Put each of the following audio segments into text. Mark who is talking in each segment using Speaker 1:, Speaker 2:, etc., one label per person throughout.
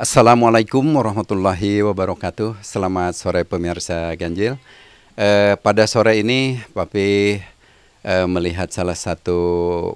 Speaker 1: Assalamualaikum warahmatullahi wabarakatuh. Selamat sore pemirsa Ganjil. Pada sore ini Papi melihat salah satu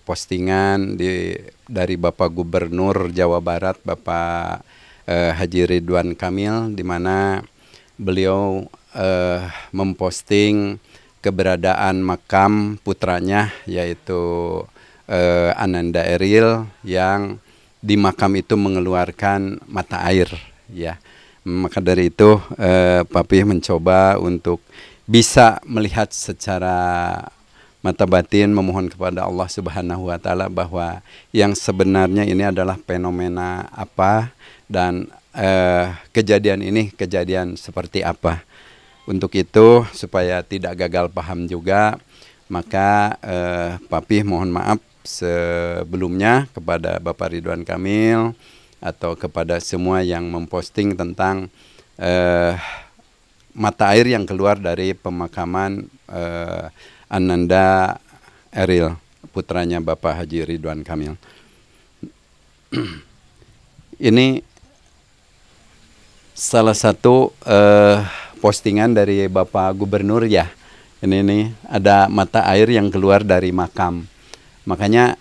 Speaker 1: postingan dari Bapak Gubernur Jawa Barat, Bapak Haji Ridwan Kamil, di mana beliau memposting keberadaan makam putranya, yaitu Ananda Eril, yang di makam itu mengeluarkan mata air, ya. Maka dari itu Papi mencoba untuk bisa melihat secara mata batin, memohon kepada Allah Subhanahu wa Ta'ala bahwa yang sebenarnya ini adalah fenomena apa, dan kejadian ini kejadian seperti apa. Untuk itu, supaya tidak gagal paham juga, maka Papi mohon maaf sebelumnya kepada Bapak Ridwan Kamil atau kepada semua yang memposting tentang mata air yang keluar dari pemakaman Ananda Eril, putranya Bapak Haji Ridwan Kamil. Ini salah satu postingan dari Bapak Gubernur, ya. Ini ada mata air yang keluar dari makam. Makanya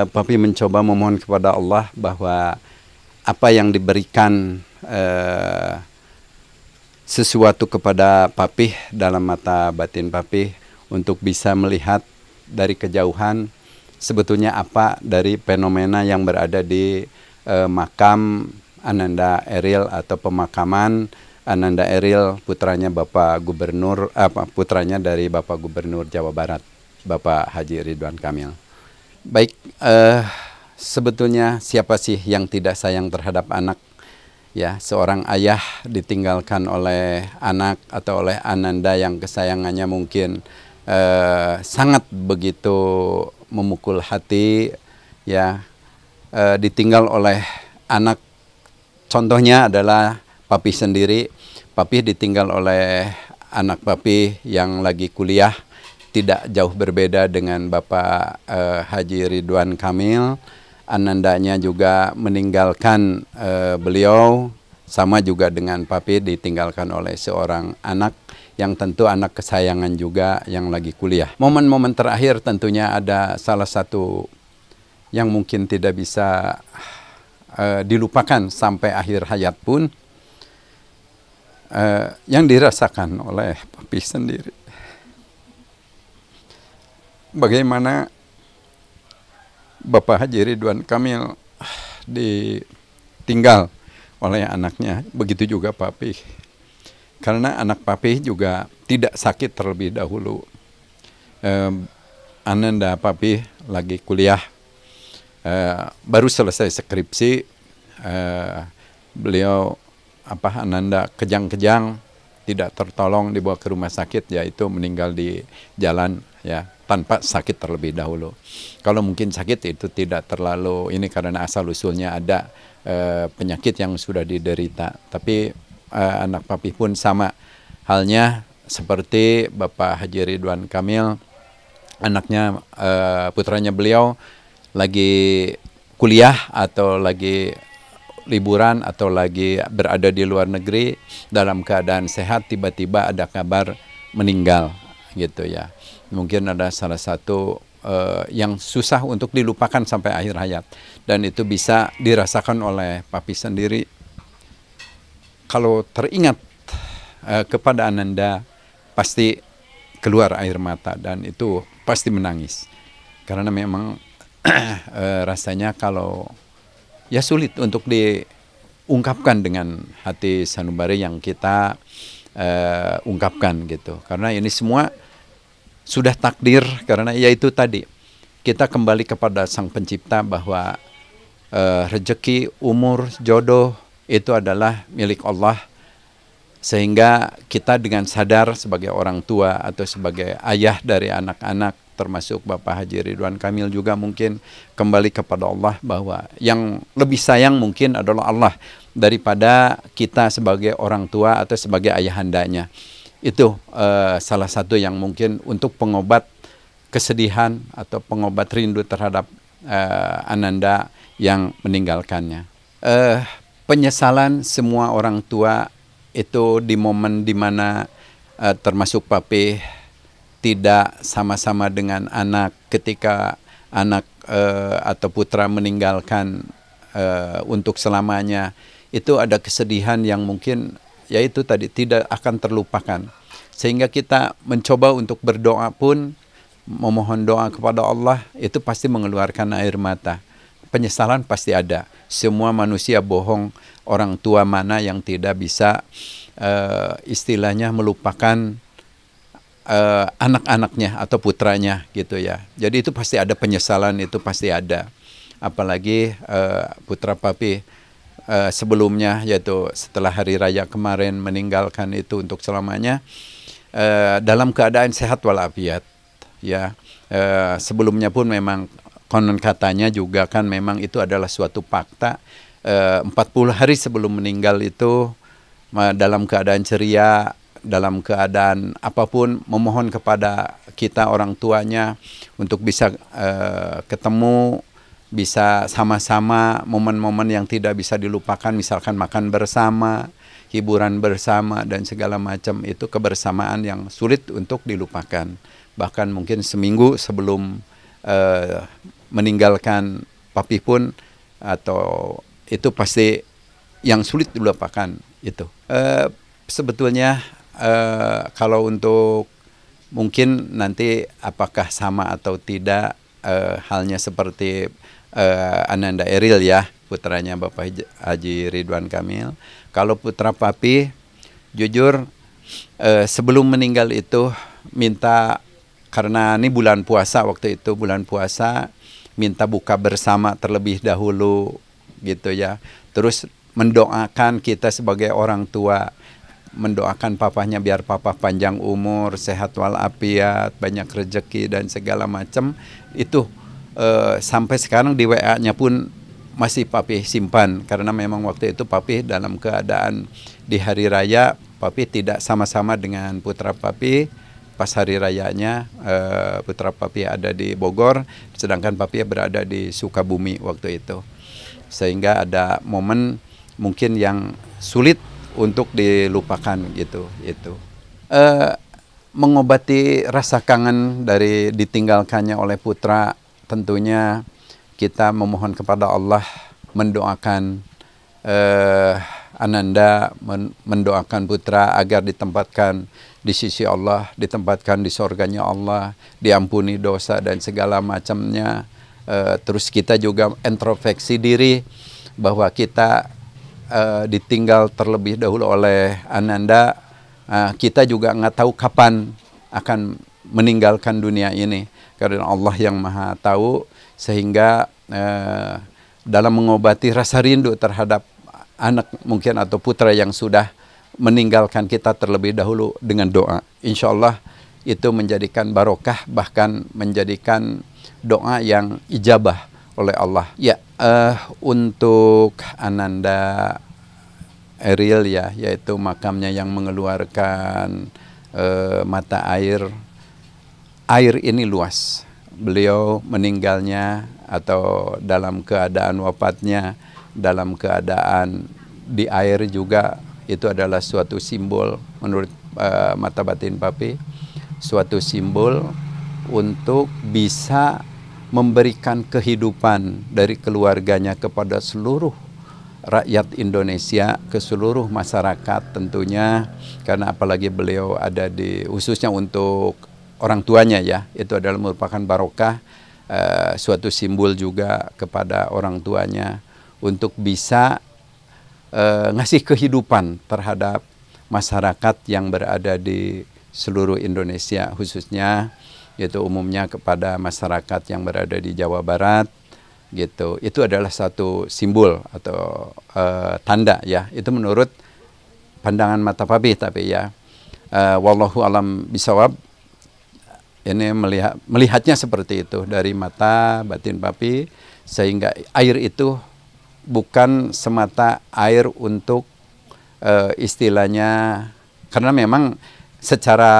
Speaker 1: Papi mencoba memohon kepada Allah bahwa apa yang diberikan sesuatu kepada Papi dalam mata batin Papi untuk bisa melihat dari kejauhan sebetulnya apa dari fenomena yang berada di makam Ananda Eril atau pemakaman Ananda Eril, putranya Bapak Gubernur, putranya dari Bapak Gubernur Jawa Barat, Bapak Haji Ridwan Kamil. Baik, sebetulnya siapa sih yang tidak sayang terhadap anak? Ya, seorang ayah ditinggalkan oleh anak atau oleh Ananda yang kesayangannya mungkin sangat begitu memukul hati, ya, ditinggal oleh anak. Contohnya adalah Papi sendiri. Papi ditinggal oleh anak Papi yang lagi kuliah, tidak jauh berbeda dengan Bapak Haji Ridwan Kamil. Anandanya juga meninggalkan beliau, sama juga dengan Papi ditinggalkan oleh seorang anak yang tentu anak kesayangan juga yang lagi kuliah. Momen-momen terakhir tentunya ada salah satu yang mungkin tidak bisa dilupakan sampai akhir hayat pun, yang dirasakan oleh Papi sendiri. Bagaimana Bapak Haji Ridwan Kamil ditinggal oleh anaknya, begitu juga Papi. Karena anak Papi juga tidak sakit terlebih dahulu. Ananda Papi lagi kuliah, baru selesai skripsi, beliau Ananda kejang-kejang, tidak tertolong, dibawa ke rumah sakit, yaitu meninggal di jalan, ya, tanpa sakit terlebih dahulu. Kalau mungkin sakit itu tidak terlalu ini karena asal usulnya ada penyakit yang sudah diderita. Tapi anak Papi pun sama halnya seperti Bapak Haji Ridwan Kamil, anaknya, putranya beliau lagi kuliah atau lagi liburan atau lagi berada di luar negeri dalam keadaan sehat, tiba-tiba ada kabar meninggal, gitu ya. Mungkin ada salah satu yang susah untuk dilupakan sampai akhir hayat, dan itu bisa dirasakan oleh Papi sendiri. Kalau teringat kepada Ananda, pasti keluar air mata, dan itu pasti menangis, karena memang rasanya kalau ya sulit untuk diungkapkan dengan hati sanubari yang kita ungkapkan, gitu. Karena ini semua sudah takdir, karena yaitu tadi kita kembali kepada Sang Pencipta bahwa rezeki, umur, jodoh itu adalah milik Allah. Sehingga kita dengan sadar sebagai orang tua atau sebagai ayah dari anak-anak, termasuk Bapak Haji Ridwan Kamil juga mungkin kembali kepada Allah bahwa yang lebih sayang mungkin adalah Allah daripada kita sebagai orang tua atau sebagai ayahandanya. Itu salah satu yang mungkin untuk pengobat kesedihan atau pengobat rindu terhadap Ananda yang meninggalkannya. penyesalan semua orang tua itu di momen dimana termasuk papi tidak sama-sama dengan anak ketika anak atau putra meninggalkan untuk selamanya, itu ada kesedihan yang mungkin yaitu tadi tidak akan terlupakan. Sehingga kita mencoba untuk berdoa pun, memohon doa kepada Allah, itu pasti mengeluarkan air mata. Penyesalan pasti ada. Semua manusia bohong, orang tua mana yang tidak bisa istilahnya melupakan anak-anaknya atau putranya gitu ya. Jadi itu pasti ada penyesalan, itu pasti ada. Apalagi putra papi sebelumnya, yaitu setelah hari raya kemarin meninggalkan itu untuk selamanya dalam keadaan sehat walafiat ya. Sebelumnya pun memang konon katanya juga kan memang itu adalah suatu fakta, 40 hari sebelum meninggal itu dalam keadaan ceria, dalam keadaan apapun, memohon kepada kita orang tuanya untuk bisa ketemu, bisa sama-sama momen-momen yang tidak bisa dilupakan, misalkan makan bersama, hiburan bersama, dan segala macam. Itu kebersamaan yang sulit untuk dilupakan. Bahkan mungkin seminggu sebelum meninggalkan papi pun, atau itu pasti yang sulit dilupakan itu. Sebetulnya kalau untuk mungkin nanti apakah sama atau tidak halnya seperti Ananda Eril ya, putranya Bapak Haji Ridwan Kamil. Kalau putra papi, jujur sebelum meninggal itu minta, karena ini bulan puasa waktu itu, bulan puasa, minta buka bersama terlebih dahulu gitu ya. Terus mendoakan kita sebagai orang tua, mendoakan papahnya biar papa panjang umur, sehat walafiat, banyak rezeki dan segala macam. Itu sampai sekarang di WA-nya pun masih papi simpan, karena memang waktu itu papi dalam keadaan di hari raya, papi tidak sama-sama dengan putra papi. Pas hari rayanya putra papi ada di Bogor, sedangkan papi berada di Sukabumi waktu itu. Sehingga ada momen mungkin yang sulit untuk dilupakan gitu. Mengobati rasa kangen dari ditinggalkannya oleh putra, tentunya kita memohon kepada Allah, mendoakan Ananda, mendoakan putra agar ditempatkan di sisi Allah, ditempatkan di surganya Allah, diampuni dosa dan segala macamnya. Terus kita juga introspeksi diri bahwa kita ditinggal terlebih dahulu oleh Ananda. Kita juga nggak tahu kapan akan meninggalkan dunia ini, karena Allah yang maha tahu. Sehingga dalam mengobati rasa rindu terhadap anak mungkin atau putra yang sudah meninggalkan kita terlebih dahulu dengan doa, insya Allah itu menjadikan barokah, bahkan menjadikan doa yang ijabah oleh Allah. Ya, untuk Ananda Eril ya, yaitu makamnya yang mengeluarkan mata air. Air ini luas. Beliau meninggalnya atau dalam keadaan wafatnya, dalam keadaan di air juga, itu adalah suatu simbol menurut mata batin papi, suatu simbol untuk bisa memberikan kehidupan dari keluarganya kepada seluruh rakyat Indonesia, ke seluruh masyarakat tentunya, karena apalagi beliau ada di, khususnya untuk orang tuanya ya, itu adalah merupakan barokah, suatu simbol juga kepada orang tuanya untuk bisa ngasih kehidupan terhadap masyarakat yang berada di seluruh Indonesia, khususnya yaitu umumnya kepada masyarakat yang berada di Jawa Barat gitu. Itu adalah satu simbol atau tanda ya, itu menurut pandangan mata papi. Tapi ya wallahu alam bisawab, ini melihatnya seperti itu dari mata batin papi, sehingga air itu bukan semata air untuk istilahnya, karena memang secara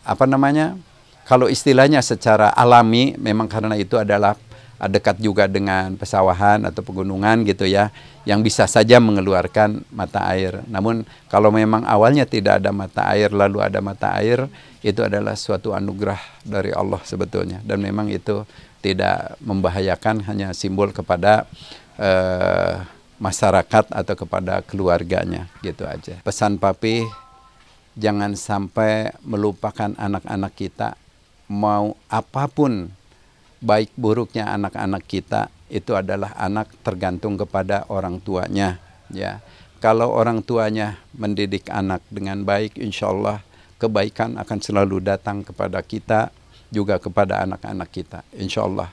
Speaker 1: apa namanya, kalau istilahnya secara alami memang karena itu adalah dekat juga dengan pesawahan atau pegunungan gitu ya, yang bisa saja mengeluarkan mata air. Namun kalau memang awalnya tidak ada mata air lalu ada mata air, itu adalah suatu anugerah dari Allah sebetulnya, dan memang itu tidak membahayakan, hanya simbol kepada masyarakat atau kepada keluarganya gitu aja. Pesan Papi, jangan sampai melupakan anak-anak kita. Mau apapun baik buruknya anak-anak kita, itu adalah anak tergantung kepada orang tuanya ya. Kalau orang tuanya mendidik anak dengan baik, insya Allah kebaikan akan selalu datang kepada kita, juga kepada anak-anak kita, insya Allah.